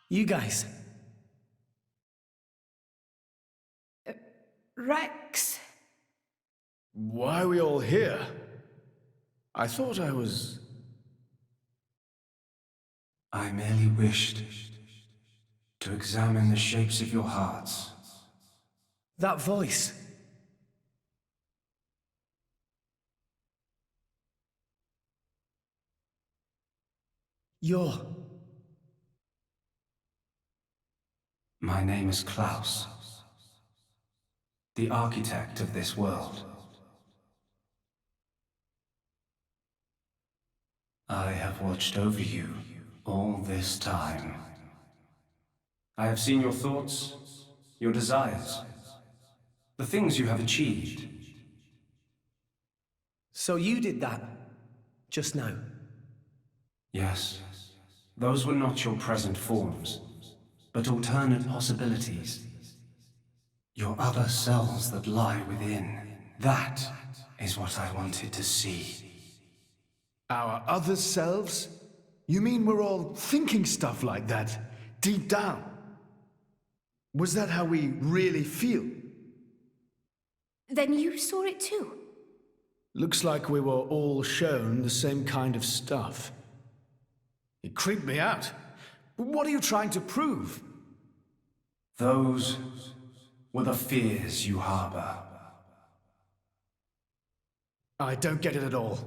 You guys. Rex. Why are we all here? I thought I was... I merely wished to examine the shapes of your hearts. That voice. You're... My name is Klaus, the architect of this world. I have watched over you all this time. I have seen your thoughts, your desires, the things you have achieved. So you did that, just now? Yes, those were not your present forms, but alternate possibilities. Your other selves that lie within. That is what I wanted to see. Our other selves? You mean we're all thinking stuff like that, deep down? Was that how we really feel? Then you saw it too? Looks like we were all shown the same kind of stuff. It creeped me out. What are you trying to prove? Those were the fears you harbor. I don't get it at all.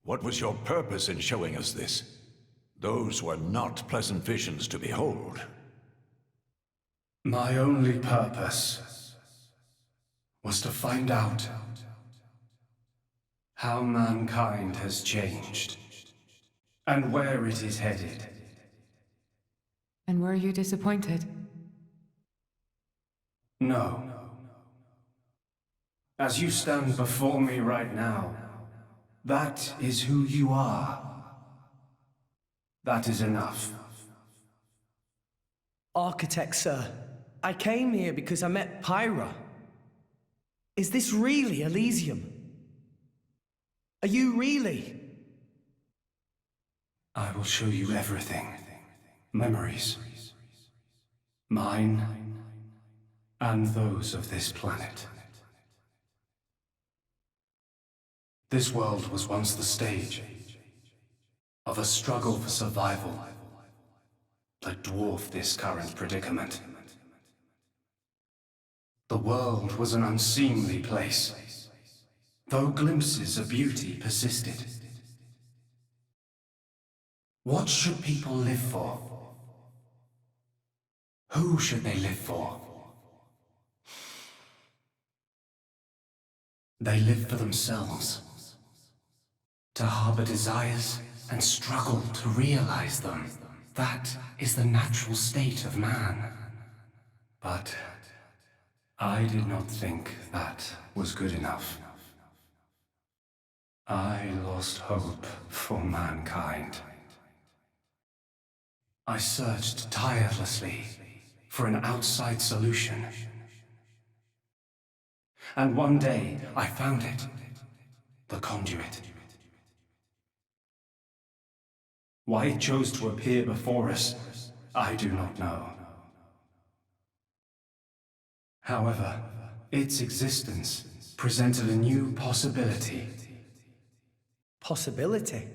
What was your purpose in showing us this? Those were not pleasant visions to behold. My only purpose was to find out how mankind has changed and where it is headed. And were you disappointed? No. As you stand before me right now, that is who you are. That is enough. Architect, sir. I came here because I met Pyra. Is this really Elysium? Are you really? I will show you everything. Memories. Mine and those of this planet. This world was once the stage of a struggle for survival that dwarfed this current predicament. The world was an unseemly place, though glimpses of beauty persisted. What should people live for? Who should they live for? They live for themselves, to harbor desires and struggle to realize them. That is the natural state of man. But I did not think that was good enough. I lost hope for mankind. I searched tirelessly for an outside solution. And one day, I found it. The conduit. Why it chose to appear before us, I do not know. However, its existence presented a new possibility. Possibility?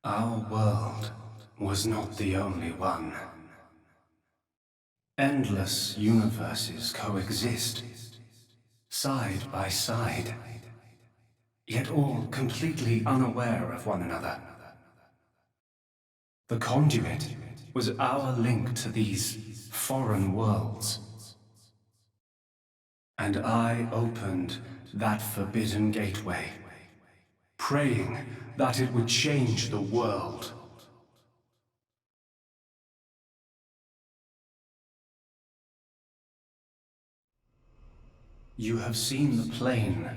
Our world was not the only one. Endless universes coexist, side by side, yet all completely unaware of one another. The conduit was our link to these foreign worlds. And I opened that forbidden gateway, praying that it would change the world. You have seen the plane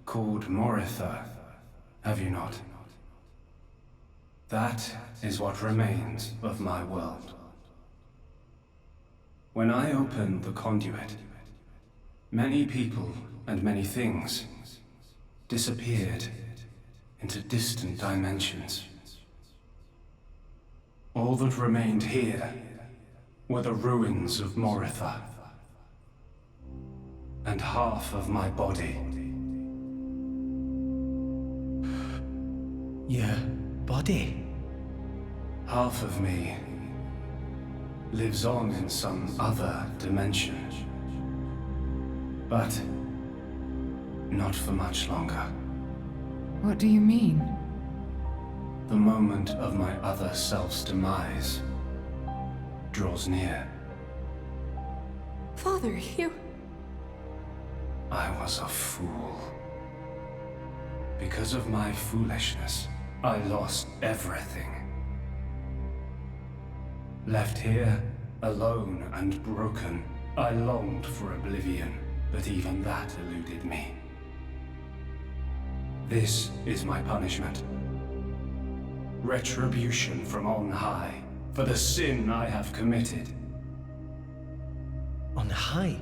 called Mythra, have you not? That is what remains of my world. When I opened the conduit, Many people and many things disappeared into distant dimensions. All that remained here were the ruins of Mythra and half of my body. Your body? Half of me lives on in some other dimension. But not for much longer. What do you mean? The moment of my other self's demise draws near. Father, you... I was a fool. Because of my foolishness, I lost everything. Left here, alone and broken, I longed for oblivion, but even that eluded me. This is my punishment. Retribution from on high, for the sin I have committed. On high?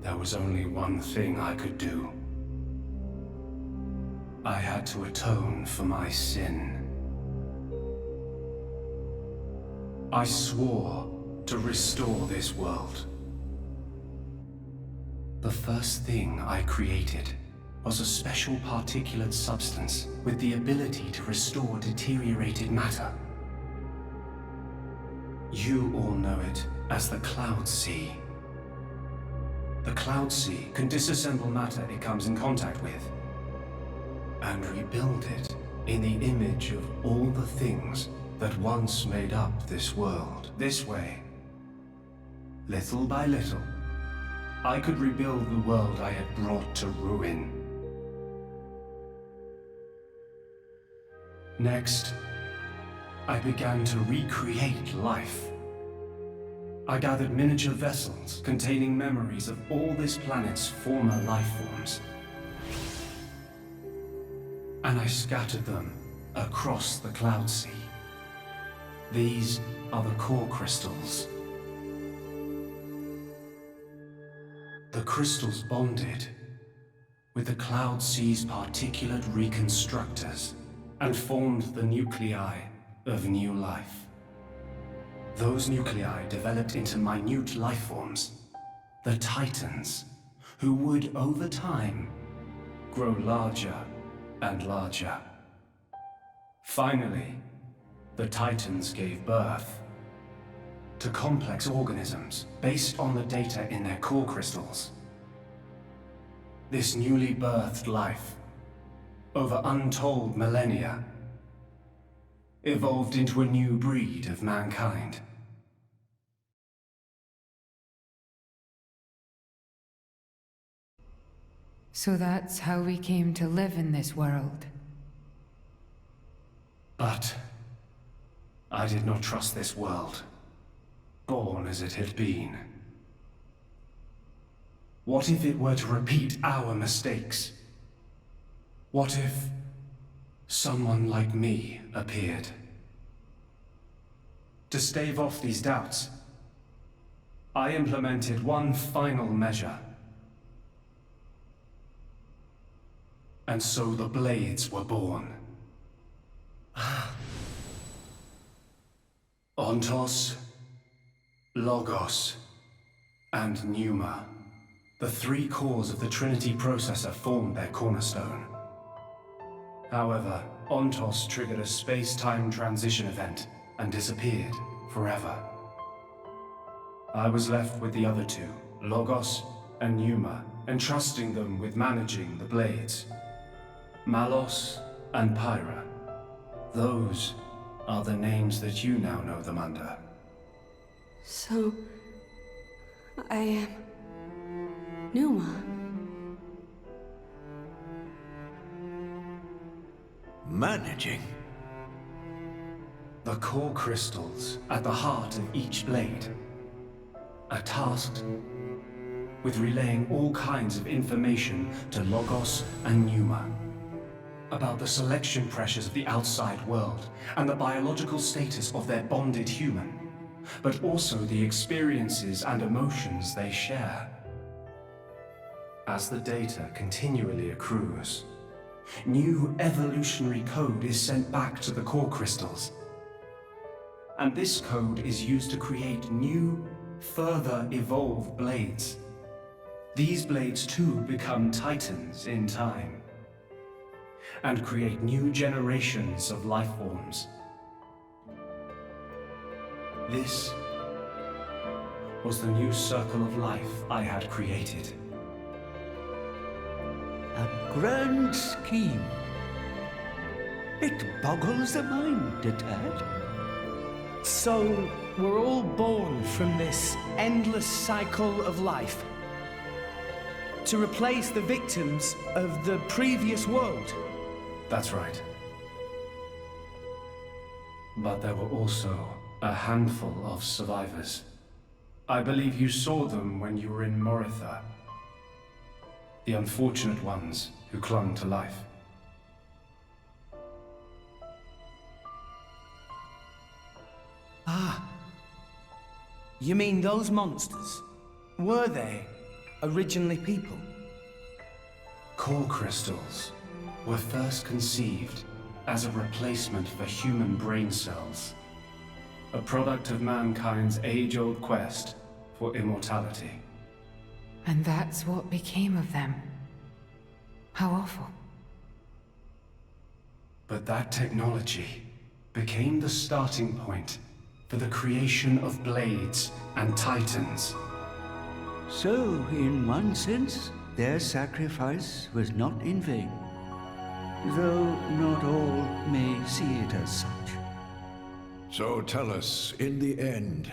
There was only one thing I could do. I had to atone for my sin. I swore to restore this world. The first thing I created was a special particulate substance with the ability to restore deteriorated matter. You all know it as the Cloud Sea. The Cloud Sea can disassemble matter it comes in contact with, and rebuild it in the image of all the things that once made up this world. This way, little by little, I could rebuild the world I had brought to ruin. Next, I began to recreate life. I gathered miniature vessels containing memories of all this planet's former life forms. And I scattered them across the Cloud Sea. These are the core crystals. The crystals bonded with the Cloud Sea's particulate reconstructors and formed the nuclei of new life. Those nuclei developed into minute life forms, the Titans, who would, over time, grow larger and larger. Finally, the Titans gave birth to complex organisms based on the data in their core crystals. This newly birthed life, over untold millennia, evolved into a new breed of mankind. So that's how we came to live in this world. But I did not trust this world, born as it had been. What if it were to repeat our mistakes? What if someone like me appeared? To stave off these doubts, I implemented one final measure. And so the Blades were born. Ontos, Logos, and Pneuma. The three cores of the Trinity processor formed their cornerstone. However, Ontos triggered a space-time transition event and disappeared forever. I was left with the other two, Logos and Pneuma, entrusting them with managing the Blades. Malos and Pyra. Those are the names that you now know them under. So... I am... Numa. Managing? The core crystals at the heart of each blade are tasked with relaying all kinds of information to Logos and Pneuma about the selection pressures of the outside world and the biological status of their bonded human. but also the experiences and emotions they share. As the data continually accrues, new evolutionary code is sent back to the core crystals. And this code is used to create new, further evolved blades. These blades too become titans in time, and create new generations of life forms. This was the new circle of life I had created. A grand scheme. It boggles the mind a tad. So, we're all born from this endless cycle of life to replace the victims of the previous world. That's right. But there were also a handful of survivors. I believe you saw them when you were in Mythra. The unfortunate ones who clung to life. Ah. You mean those monsters? Were they originally people? Core crystals were first conceived as a replacement for human brain cells. A product of mankind's age-old quest for immortality. And that's what became of them. How awful. But that technology became the starting point for the creation of blades and titans. So, in one sense, their sacrifice was not in vain. Though not all may see it as such. So tell us, in the end,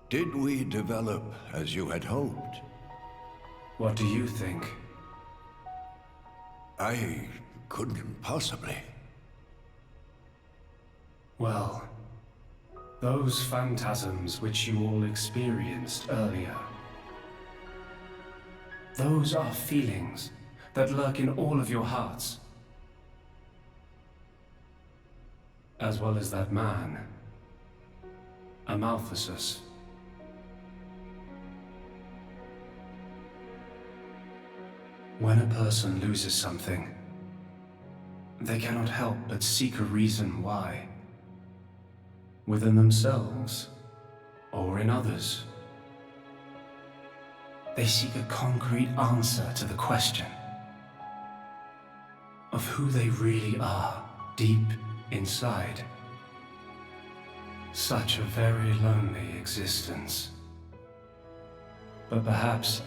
did we develop as you had hoped? What do you think? I couldn't possibly. Well, those phantasms which you all experienced earlier. Those are feelings that lurk in all of your hearts. As well as that man, Amaltheus. When a person loses something, they cannot help but seek a reason why. Within themselves, or in others. They seek a concrete answer to the question of who they really are deep inside. Such a very lonely existence. But perhaps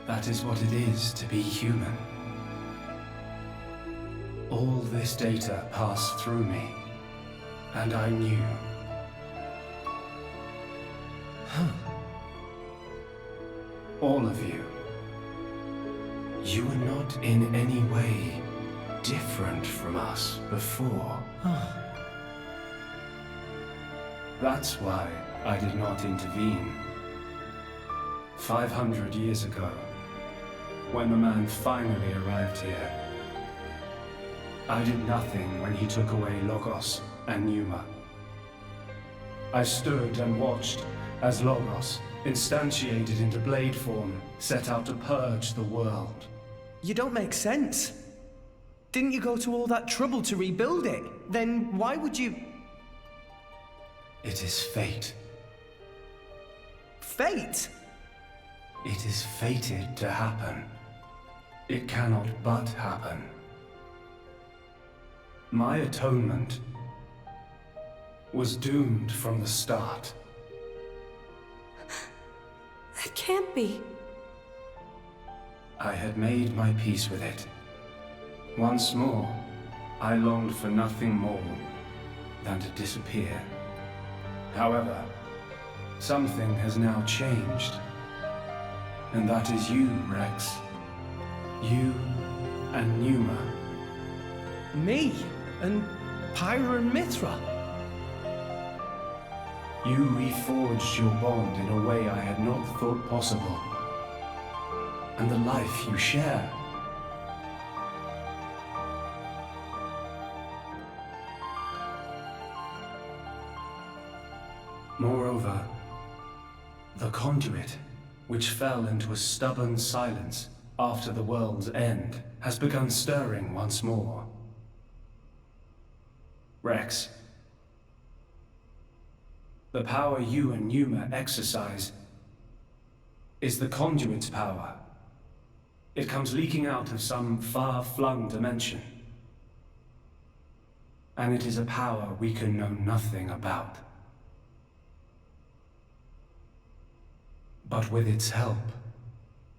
that is what it is to be human. All this data passed through me, and I knew. All of you. You were not in any way different from us before. That's why I did not intervene. 500 years ago, when the man finally arrived here, I did nothing when he took away Logos and Pneuma. I stood and watched as Logos, instantiated into blade form, set out to purge the world. You don't make sense. Didn't you go to all that trouble to rebuild it? Then why would you... It is fate. Fate? It is fated to happen. It cannot but happen. My atonement was doomed from the start. That can't be. I had made my peace with it. Once more, I longed for nothing more than to disappear. However, something has now changed. And that is you, Rex. You and Pneuma. Me? And Pyra and Mythra? You reforged your bond in a way I had not thought possible. And the life you share. Moreover, the conduit, which fell into a stubborn silence after the world's end, has begun stirring once more. Rex, the power you and Numa exercise is the conduit's power. It comes leaking out of some far-flung dimension. And it is a power we can know nothing about. But with its help,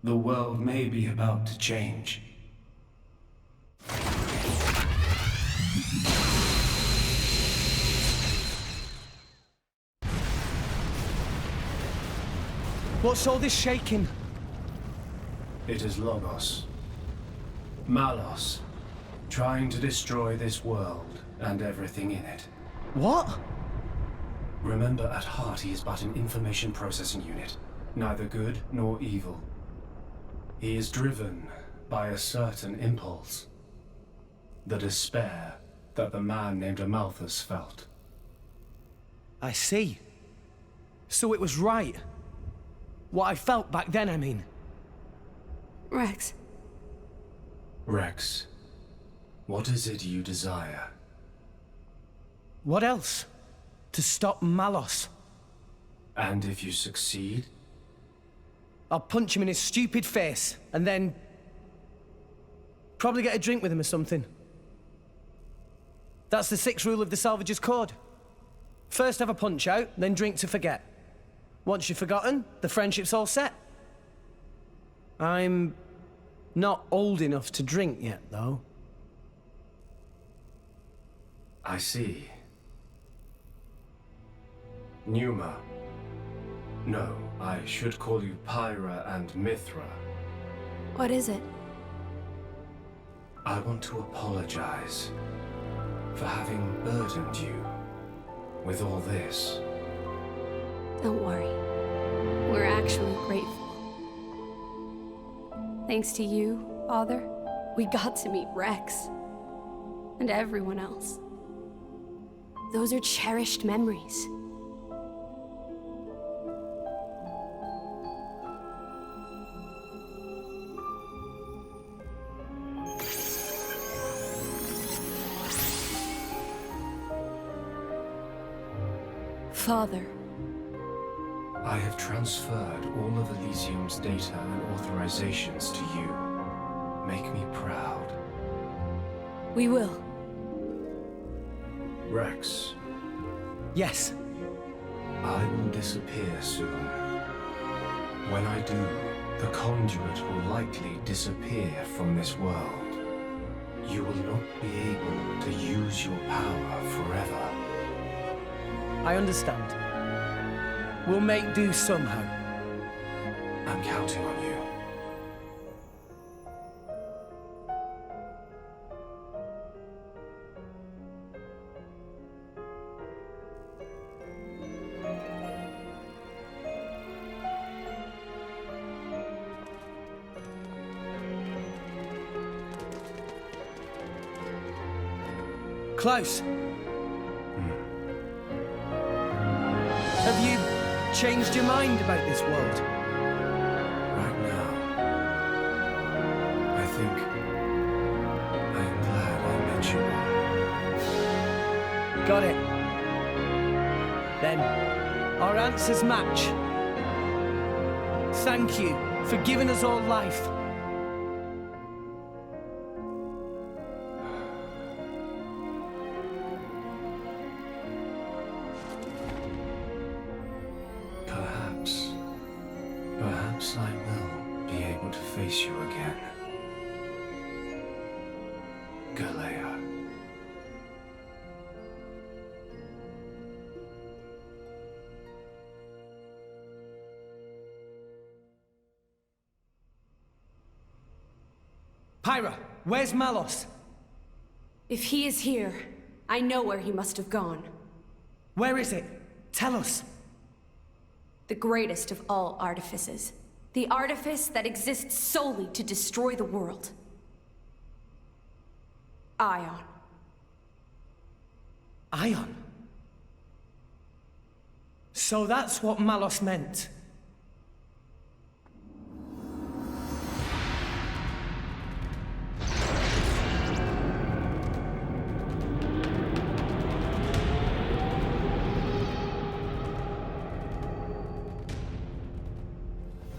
the world may be about to change. What's all this shaking? It is Logos. Malos, trying to destroy this world and everything in it. What? Remember, at heart he is but an information processing unit, neither good nor evil. He is driven by a certain impulse. The despair that the man named Amalthus felt. I see. So it was right. What I felt back then, I mean. Rex, Rex, what is it you desire? What else? To stop Malos. And if you succeed? I'll punch him in his stupid face, and then... probably get a drink with him or something. That's the 6th rule of the Salvager's Code. First have a punch out, then drink to forget. Once you've forgotten, the friendship's all set. I'm not old enough to drink yet, though. I see. Numa. No, I should call you Pyra and Mythra. what is it? I want to apologize for having burdened you with all this. Don't worry. We're actually grateful. Thanks to you, Father, we got to meet Rex. And everyone else. Those are cherished memories. Father. I have transferred all of Elysium's data and authorizations to you. Make me proud. We will. Rex, Yes. I will disappear soon. When I do, the conduit will likely disappear from this world. You will not be able to use your power forever. I understand. We'll make do somehow. I'm counting on you. Klaus. Have you changed your mind about this world? Right now, I think I am glad I met you all. Got it. Then, our answers match. Thank you for giving us all life. Perhaps I will be able to face you again. Galea. Pyra, where's Malos? If he is here, I know where he must have gone. Where is it? Tell us. The greatest of all artifices. The artifice that exists solely to destroy the world. Ion. Ion? So that's what Malos meant.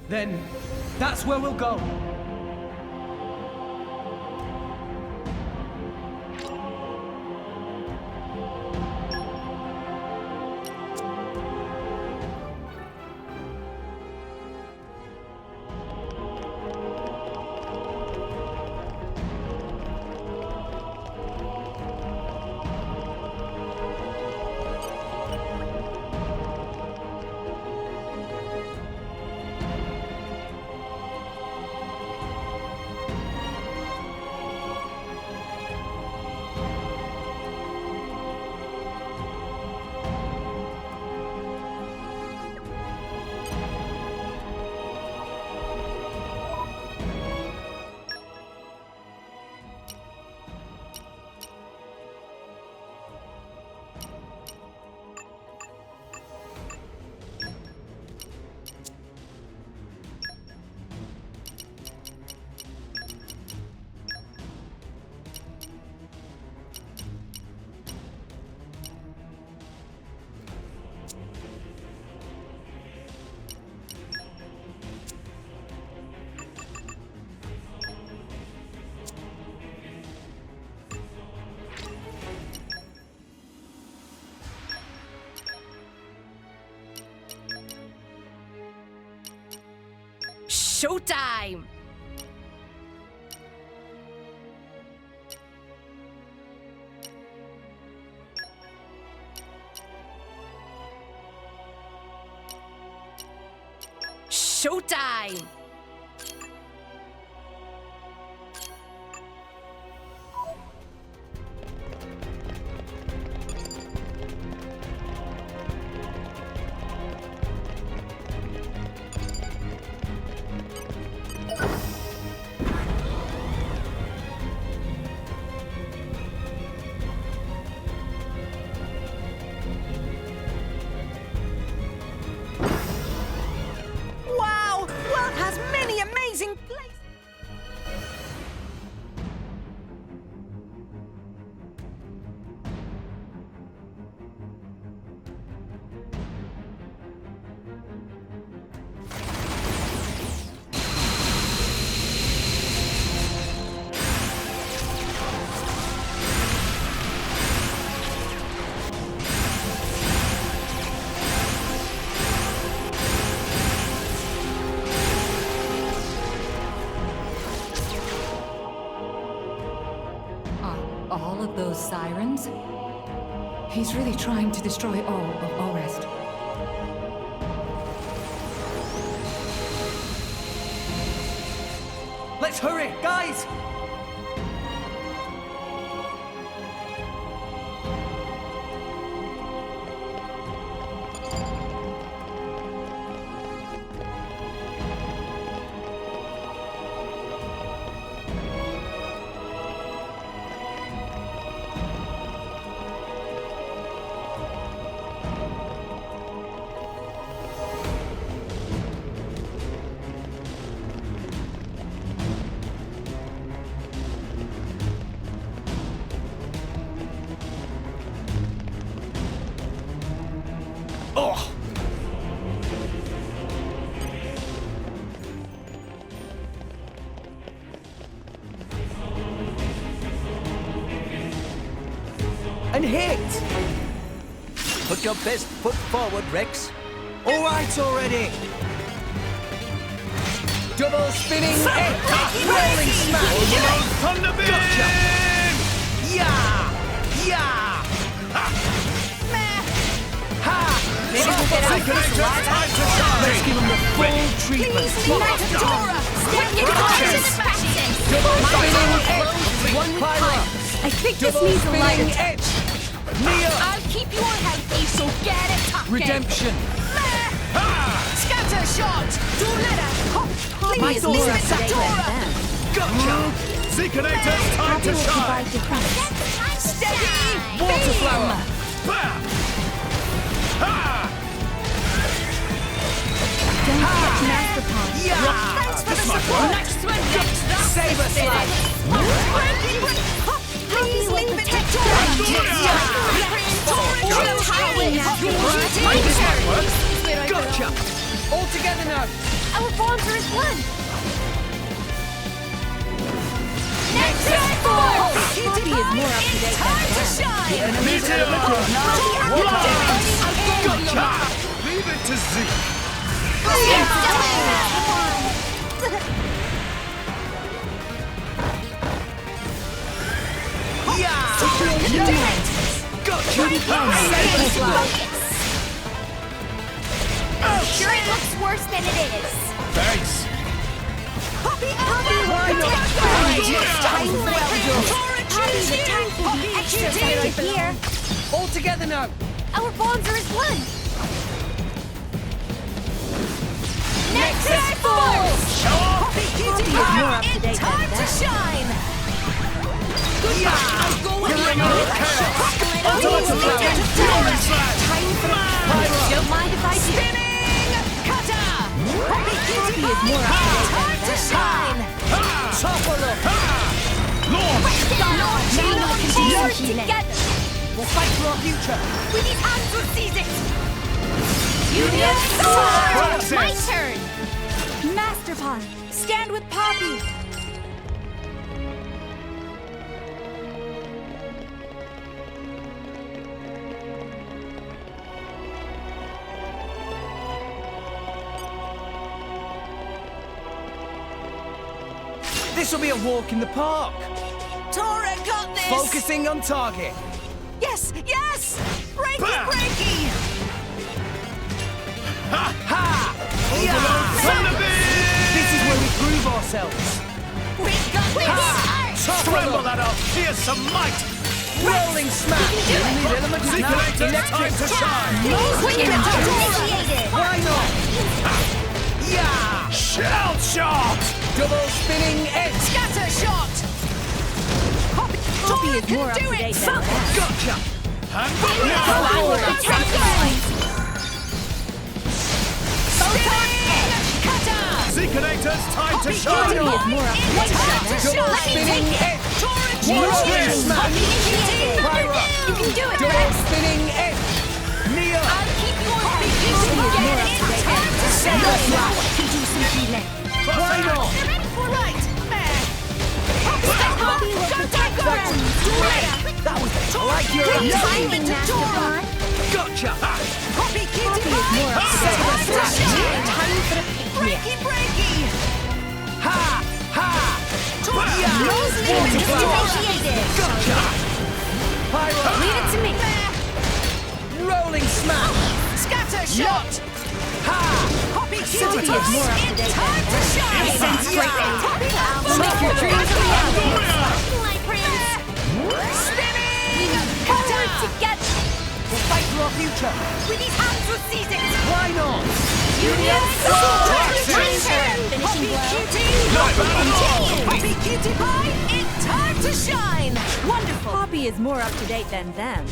Then, that's where we'll go. Showtime! Showtime! All of those sirens? He's really trying to destroy all of Alrest. Let's hurry, guys! And hit! Put your best foot forward, Rex. All right already! Double spinning hit! Rolling smash! Thunder beam! Gotcha! Yeah! Yeah! Meh! Ha! Maybe we'll get out of this alive. Let's give him the full treatment! Please, Unite Dora! Step in dispatches! Double spinning hit! One with Pyra! I think this Double needs a lighter spinning touch. edge! Neo! I'll keep you on healthy, so get it tucked in. Redemption! Scatter shot! Tornado! Please, Mr. Dora! Gotcha! Seekinator's time to shine! Steady! Water flower! Bam! Ha! Thanks for the support. Next one, Save us, lad! Please leave it to Gotcha! All together now! Our bonds are as one. Next Poppy is more up to date than time to that. shine. Gotcha! Leave it to Zeke. Sure, it looks worse than it is. Thanks. Poppy's attack will be extra right here. All together now! Our bonds are as one. Next force. Poppy is more up to date than Time to that. shine. Don't mind if I do. Spinning cutter. Poppy is more up to date Time to than that. shine. Work together. We'll fight for our future! We need hands to seize it. Union sword. Sword. My turn. Master Pawn, stand with Poppy. This will be a walk in the park! Tora got this. Focusing on target! Yes, yes. Breaky, breaky. Ha! This is where we prove ourselves! We got this. Tremble at our fearsome might! Rolling smash! You need elements now! Reunited, time to shine! Initiated. Why not? Yeah! Shell shot! Double spinning edge! Scatter shot. Poppy is more up to do date it. than that. Gotcha! Seekinator's time to Poppy shine! is more up to date than that. Double spinning edge! Rolling smash! Pyra! You can do it, Double Rex. spinning edge! Neo! Poppy is more up to date than that. Send us now! Can do some healing. Why not? Poppy will protect our ends. That was I like your Timing, Master Pawn. Gotcha! Poppy is more up to date than that. Time for the picnic. Breaky. Ha! Ha! Initiated. Gotcha! Pyra! Leave it to me. Rolling smash! Scatter shot. Ha! Poppy Poppy is more up to date than Time to that. shine. Sense greatness. We'll make your dreams a reality. Light prince. Spinning cutter. Together. We'll fight for our future! We need hands to seize it. Why not? Union Poppy cutie. Poppy cutie pie. It's time to shine. Wonderful. Poppy is more up to date than them.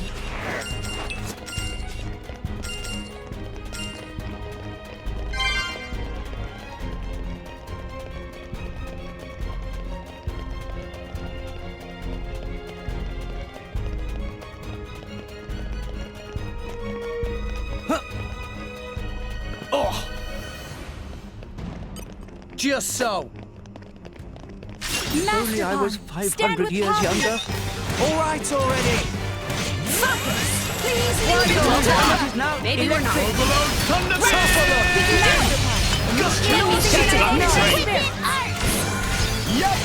Oh! Just so! Only I was 500 years younger. All right already! Please Why leave it not? to Now Maybe we're not. Overload Yup!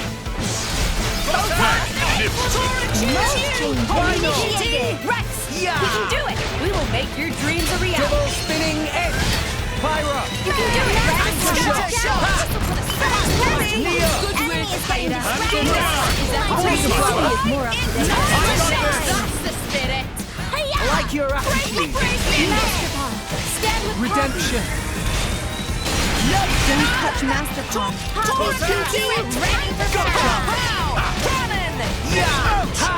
Rex, Yeah! We can do it. We will make your dreams a reality. Double spinning edge! Pyra! You can do it, Rex. Scatter shot. Neo! Good work, Spider. Poppy is more up to date. That's the spirit. I like your attitude! Master Pawn, stand with Redemption! Don't touch Master Pawn. Poppy cutie ready for battle. Cannon. Yeah! Ha!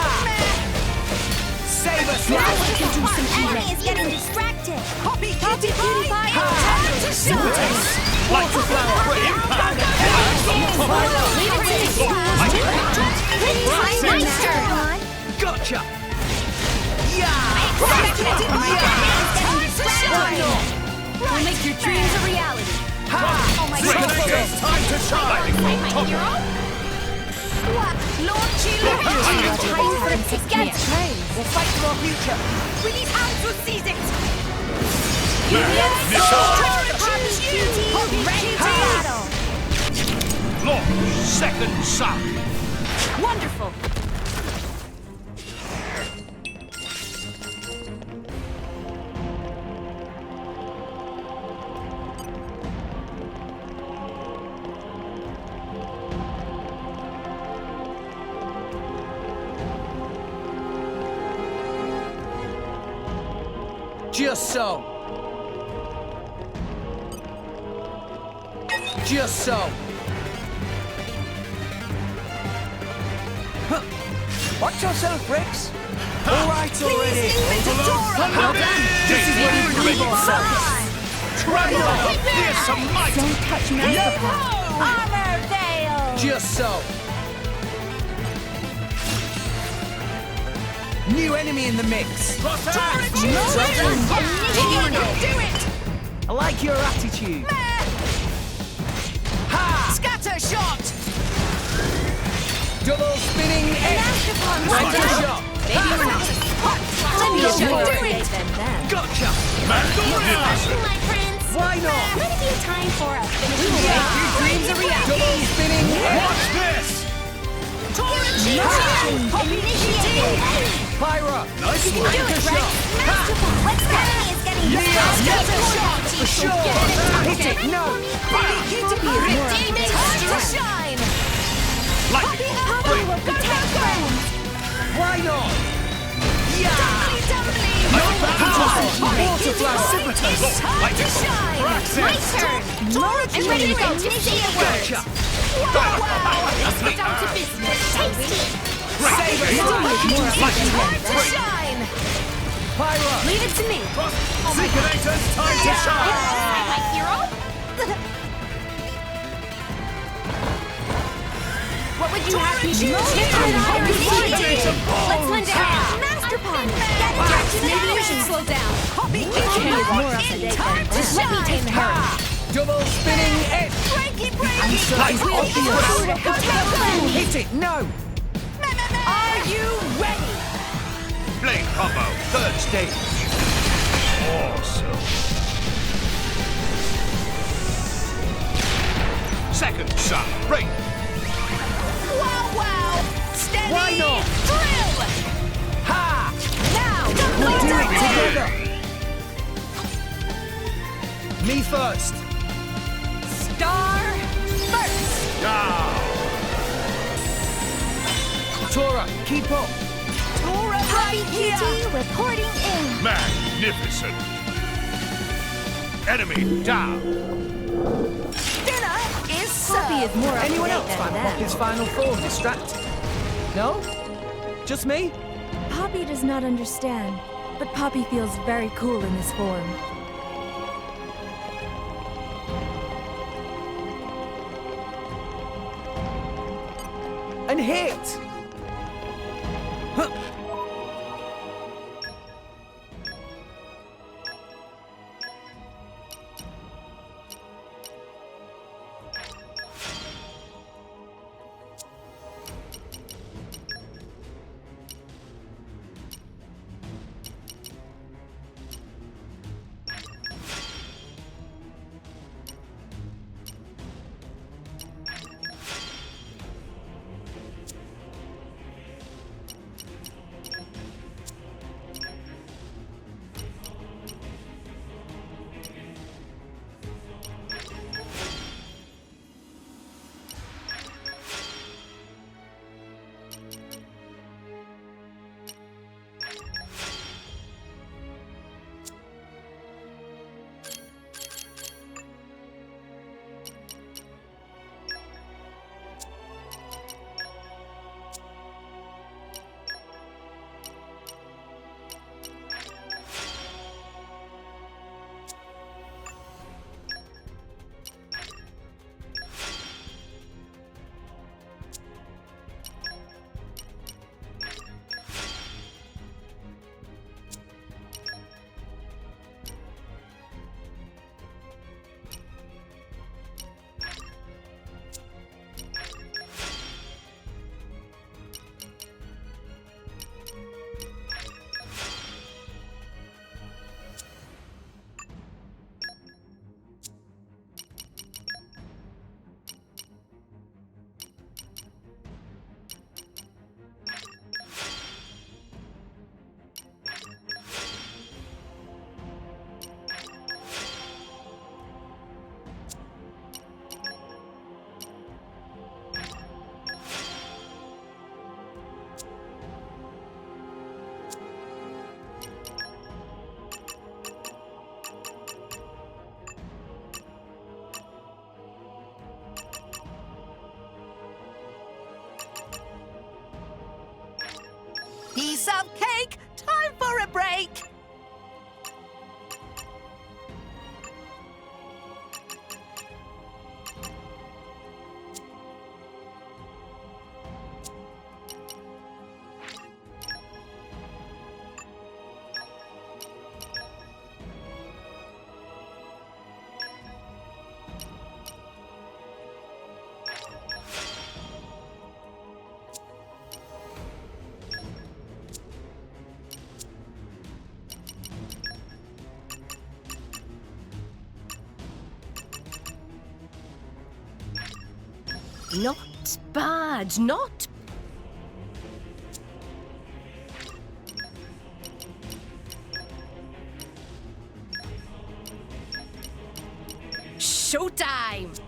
Save us Now now! we can do some Enemy healing. is getting distracted. Poppy cutie Cutie pie. pie. Time to shine. Like a flower for impact! Gotcha! We'll make your dreams a reality. Oh my God! Time to shine! What? Launchy We'll fight for our future. We need hands to seize it! Ready to battle! Launch second sun! Wonderful! Just so. Just so. Huh. Watch yourself, Rex. All right already. Well done. This is what you believe yourself. Try on! Here's some might! Don't touch Masterplan. Armor veil! Just so. New enemy in the mix. Well done. You can do it! I like your attitude. Ha! Scatter shot! Double spinning edge. Masterplan, Like well a done. shot. Maybe we're not as hot. Let me show you. Gotcha. Magnificent! My prince. Why not? Let it be a time for us. We will Yeah. make your dreams a reality. Double spinning edge. Watch this! Pyra. Nice You one! can do it, right? Masterplan. Let's go. Enemy is getting Scatter shot. For sure. Hit it. No. Redeeming time to shine. Lightning! Poppy will protect friends. Why not? Yeah. Doubly. Water flash. It's time to shine. My turn. I'm ready to go. Initiate words. Gotcha. Wow. Let's get down to business. Tasty. Save it. It's time to shine. Pyra. Leave it to me. Synchronators, time to shine! My hero. What would you have me do? Let's lend a hand. Masterplan. Get back to the maybe we should slow down. Time to shine. Let me take the hand. Double spinning edge. Breaky, And so breaky. is We'll obvious. Hit it. No. Are you ready? Blade combo, third stage. Awesome. Second sun, break. Wow, wow. Steady. Why not? Thrill. Ha. Now. We'll do it together. Me first. Star first. Now. Tora, keep up. Tora right here. Reporting in. Magnificent. Enemy down. Dinner is served. Anyone else find Poppy's final form distracting? No? Just me? Poppy does not understand, but Poppy feels very cool in this form. And hit! Huh. Not bad, not... Showtime!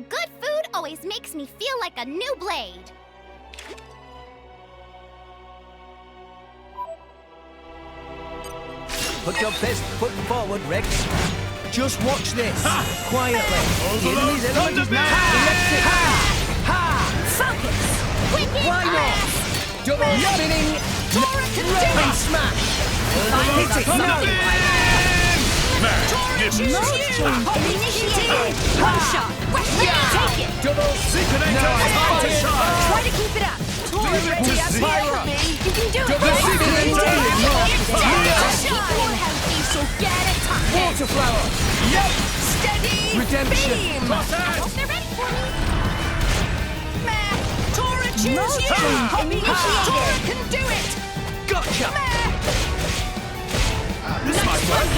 Good food always makes me feel like a new blade. Put your best foot forward, Rex. Just watch this. Quietly. The enemy's element is now electric. Focus! Wicked Why not? Double spinning. Rolling smash. Hit it. No. Initiated! One shot! Take it! Double. No, try to keep it up! Pyra. You can do it! Double spinning. Keep more healthy, so get it! Water flower. Yep. Steady! Redemption. Beam! I hope they're ready for me! Tora, choose you! Tora can do it! Gotcha. This might work!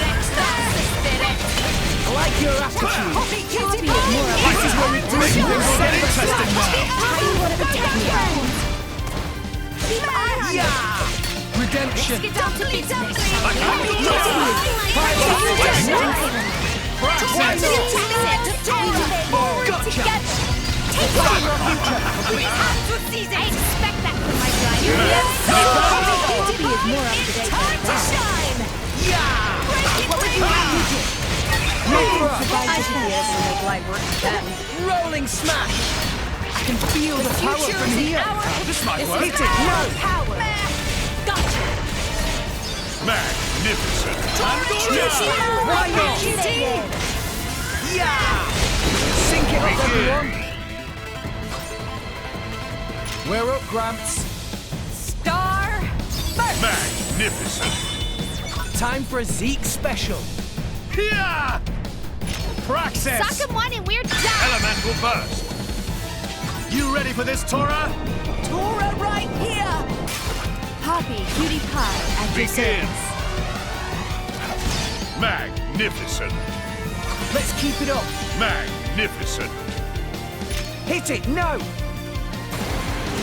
I like your attitude. This is where it really get interesting now. Keep an eye on it! Redemption. Let's get down to business! Gotcha. I expect that from my driver. It's time to shine! Rolling smash. I can feel the power from here. This might work. Hit it. No. Power. Gotcha. Magnificent. Why not? Yeah. Sink it up, everyone. We're up, Gramps. Star first. Magnificent. Time for a Zeke special. Here! Praxis! Suck 'em one and we're done! Elemental burst. You ready for this, Tora? Tora right here. Poppy, cutie pie, at your Begin. service. Magnificent. Let's keep it up. Magnificent. Hit it. No.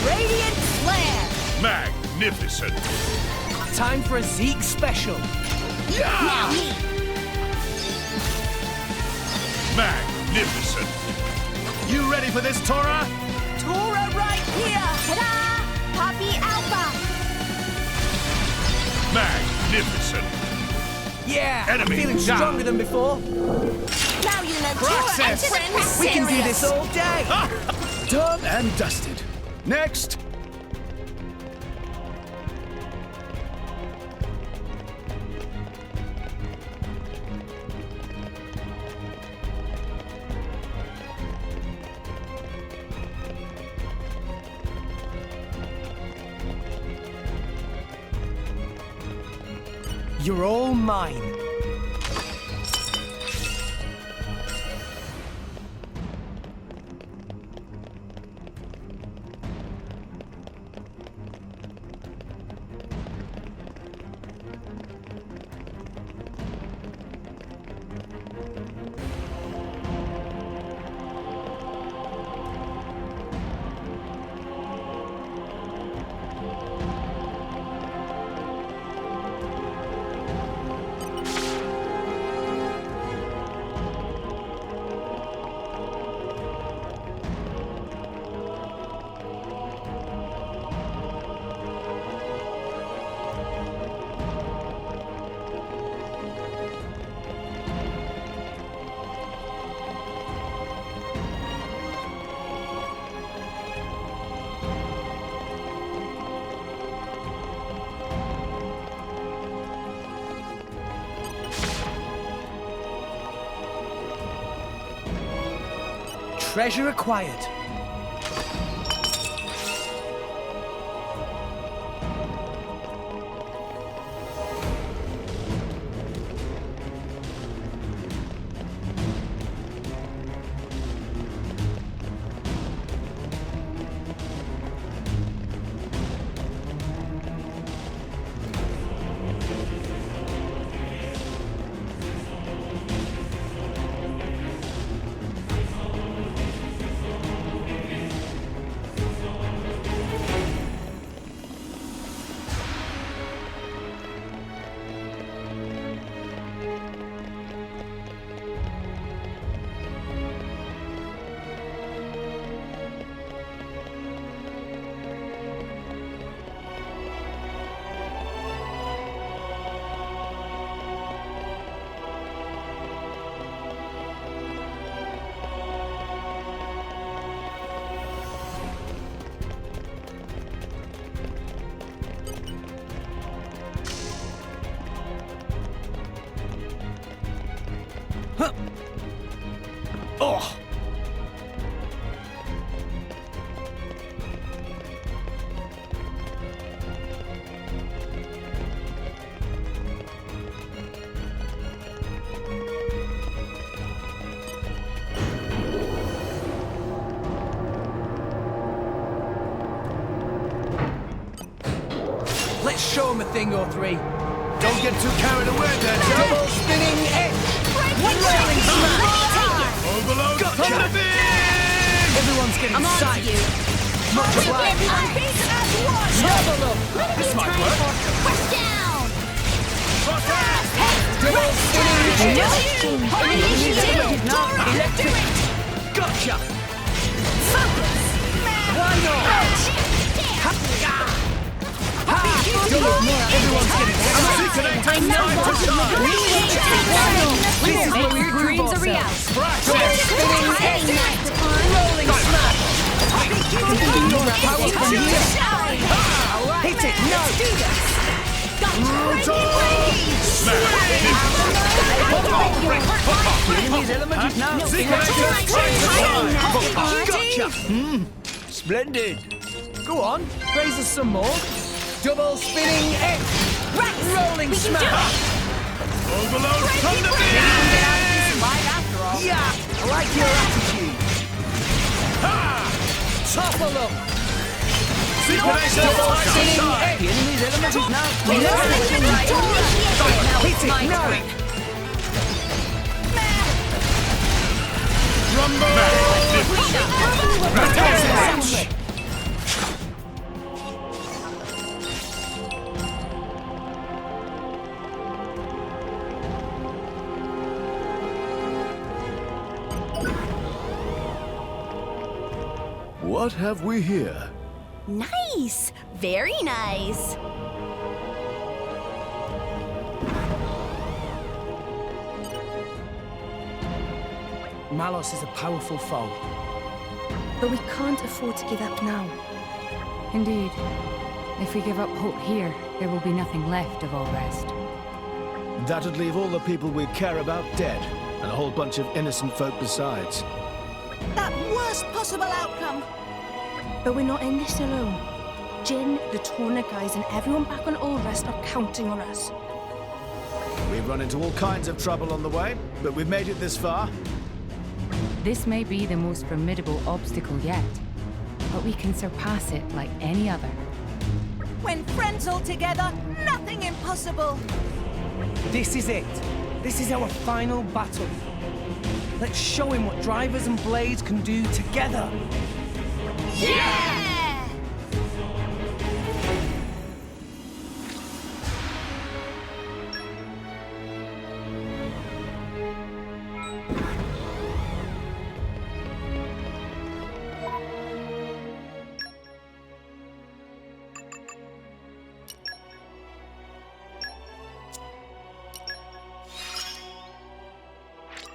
Radiant flare. Magnificent. Time for a Zeke special. Now me. Magnificent. You ready for this, Tora? Tora right here. Ta-da! Poppy Alpha! Magnificent. Yeah. Enemy I'm feeling down. stronger than before. Now you know Praxis. Tora enters We can do this all day. Done and dusted. Next. You're all mine. Treasure acquired. Let's show him a thing or three. Don't get too carried away there, Joe. Double spinning edge. Rolling smash. Overload! Gotcha. Everyone's getting sight. Much obliged. Level up. This might work. Push down! Double spinning edge. Now, Electric. Gotcha. Why not? Everyone's getting Time now. This is where we Dreams are reality. rolling smash. Power from here. Hit it. No. Enemy's element is now. Gotcha. Splendid. Go on. Raise us some more. Double spinning edge. Rolling smash. Overload! Thunder beam! Yeah, I like your attitude. Topple up. Double spinning edge. The enemy's element is now. Hit it. No. Rumble! What have we here? Nice! Very nice! Malos is a powerful foe. But we can't afford to give up now. Indeed. If we give up hope here, there will be nothing left of Alrest. That'd leave all the people we care about dead, and a whole bunch of innocent folk besides. That worst possible outcome! But we're not in this alone. Jin, the Torna guys, and everyone back on Alrest are counting on us. We've run into all kinds of trouble on the way, but we've made it this far. This may be the most formidable obstacle yet, but we can surpass it like any other. When friends all together, nothing impossible! This is it. This is our final battle. Let's show him what drivers and blades can do together. Yeah!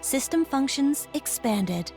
System functions expanded.